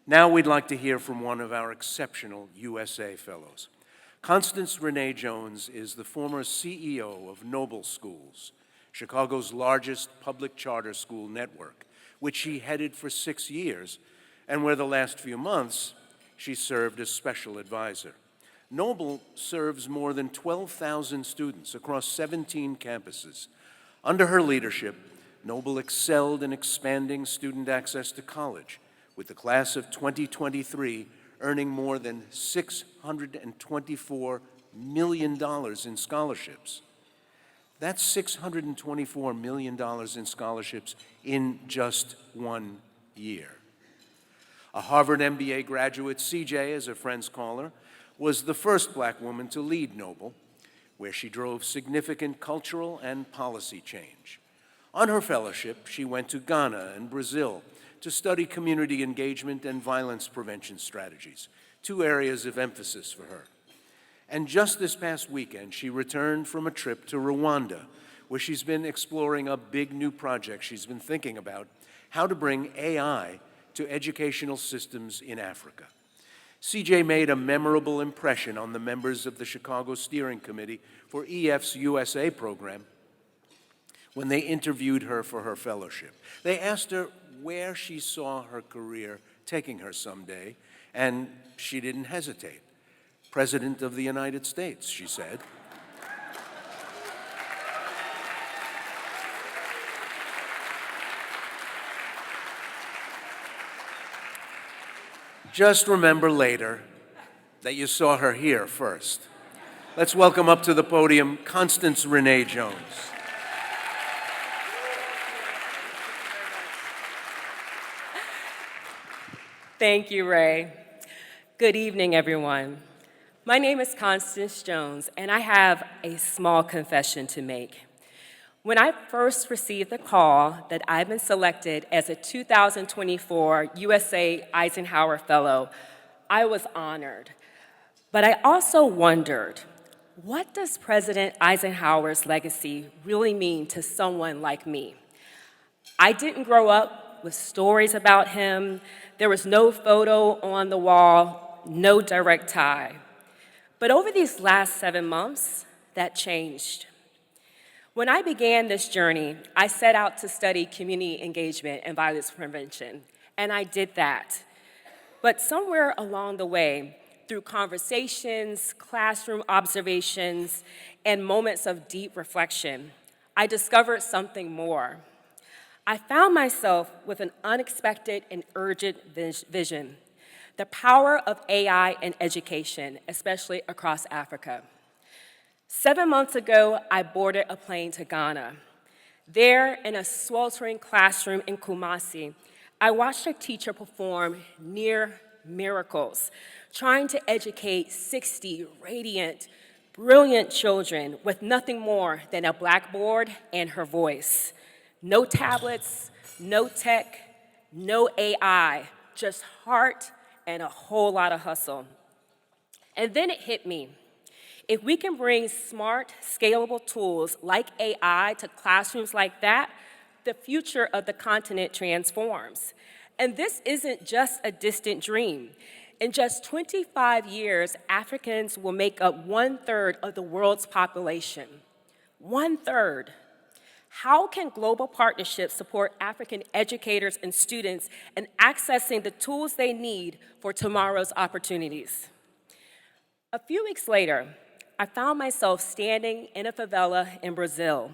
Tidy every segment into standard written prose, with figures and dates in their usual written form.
Now we'd like to hear from one of our exceptional USA Fellows. Constance Ranae Jones is the former CEO of Noble Schools, Chicago's largest public charter school network, which she headed for 6 years, and where the last few months she served as special advisor. Noble serves more than 12,000 students across 17 campuses. Under her leadership, Noble excelled in expanding student access to college, with the class of 2023 earning more than $624 million in scholarships. That's $624 million in scholarships in just 1 year. A Harvard MBA graduate, CJ, as her friends call her, was the first Black woman to lead Noble, where she drove significant cultural and policy change. On her fellowship, she went to Ghana and Brazil to study community engagement and violence prevention strategies, 2 areas of emphasis for her. And just this past weekend, she returned from a trip to Rwanda, where she's been exploring a big new project she's been thinking about, how to bring AI to educational systems in Africa. CJ made a memorable impression on the members of the Chicago Steering Committee for EF's USA program when they interviewed her for her fellowship. They asked her where she saw her career taking her someday, and she didn't hesitate. President of the United States, she said. Just remember later that you saw her here first. Let's welcome up to the podium Constance Ranae Jones. Thank you, Ray. Good evening, everyone. My name is Constance Jones, and I have a small confession to make. When I first received the call that I've been selected as a 2024 USA Eisenhower Fellow, I was honored. But I also wondered, what does President Eisenhower's legacy really mean to someone like me? I didn't grow up with stories about him. There was no photo on the wall, no direct tie. But over these last 7 months, that changed. When I began this journey, I set out to study community engagement and violence prevention, and I did that. But somewhere along the way, through conversations, classroom observations, and moments of deep reflection, I discovered something more. I found myself with an unexpected and urgent vision, the power of AI in education, especially across Africa. 7 months ago, I boarded a plane to Ghana. There, in a sweltering classroom in Kumasi, I watched a teacher perform near miracles, trying to educate 60 radiant, brilliant children with nothing more than a blackboard and her voice. No tablets, no tech, no AI, just heart and a whole lot of hustle. And then it hit me. If we can bring smart, scalable tools like AI to classrooms like that, the future of the continent transforms. And this isn't just a distant dream. In just 25 years, Africans will make up 1/3 of the world's population. 1/3. How can global partnerships support African educators and students in accessing the tools they need for tomorrow's opportunities? A few weeks later, I found myself standing in a favela in Brazil,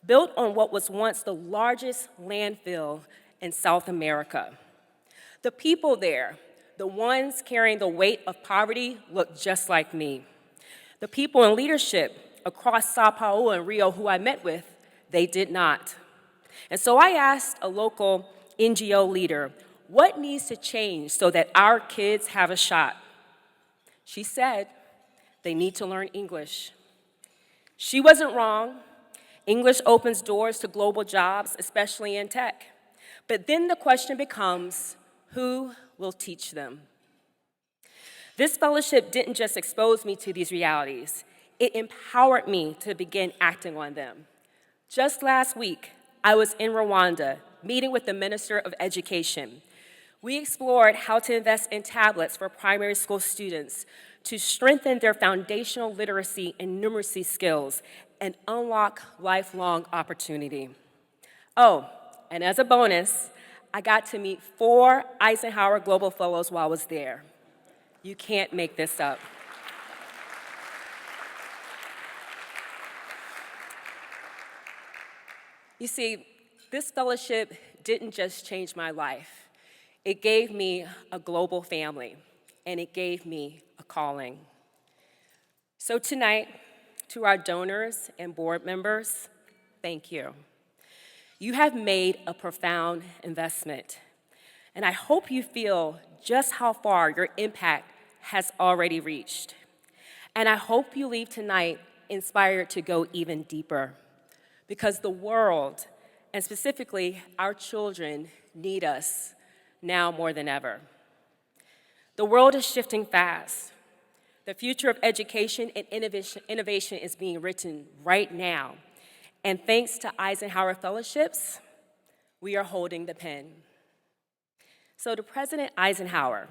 built on what was once the largest landfill in South America. The people there, the ones carrying the weight of poverty, looked just like me. The people in leadership across Sao Paulo and Rio who I met with, they did not. And so I asked a local NGO leader, what needs to change so that our kids have a shot? She said, they need to learn English. She wasn't wrong. English opens doors to global jobs, especially in tech. But then the question becomes, who will teach them? This fellowship didn't just expose me to these realities. It empowered me to begin acting on them. Just last week, I was in Rwanda, meeting with the Minister of Education. We explored how to invest in tablets for primary school students to strengthen their foundational literacy and numeracy skills and unlock lifelong opportunity. Oh, and as a bonus, I got to meet 4 Eisenhower Global Fellows while I was there. You can't make this up. You see, this fellowship didn't just change my life. It gave me a global family, and it gave me a calling. So tonight, to our donors and board members, thank you. You have made a profound investment, and I hope you feel just how far your impact has already reached. And I hope you leave tonight inspired to go even deeper, because the world, and specifically our children, need us now more than ever. The world is shifting fast. The future of education and innovation is being written right now. And thanks to Eisenhower Fellowships, we are holding the pen. So to President Eisenhower,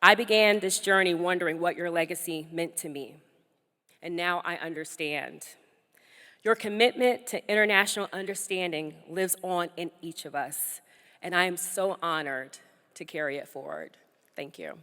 I began this journey wondering what your legacy meant to me. And now I understand. Your commitment to international understanding lives on in each of us, and I am so honored to carry it forward. Thank you.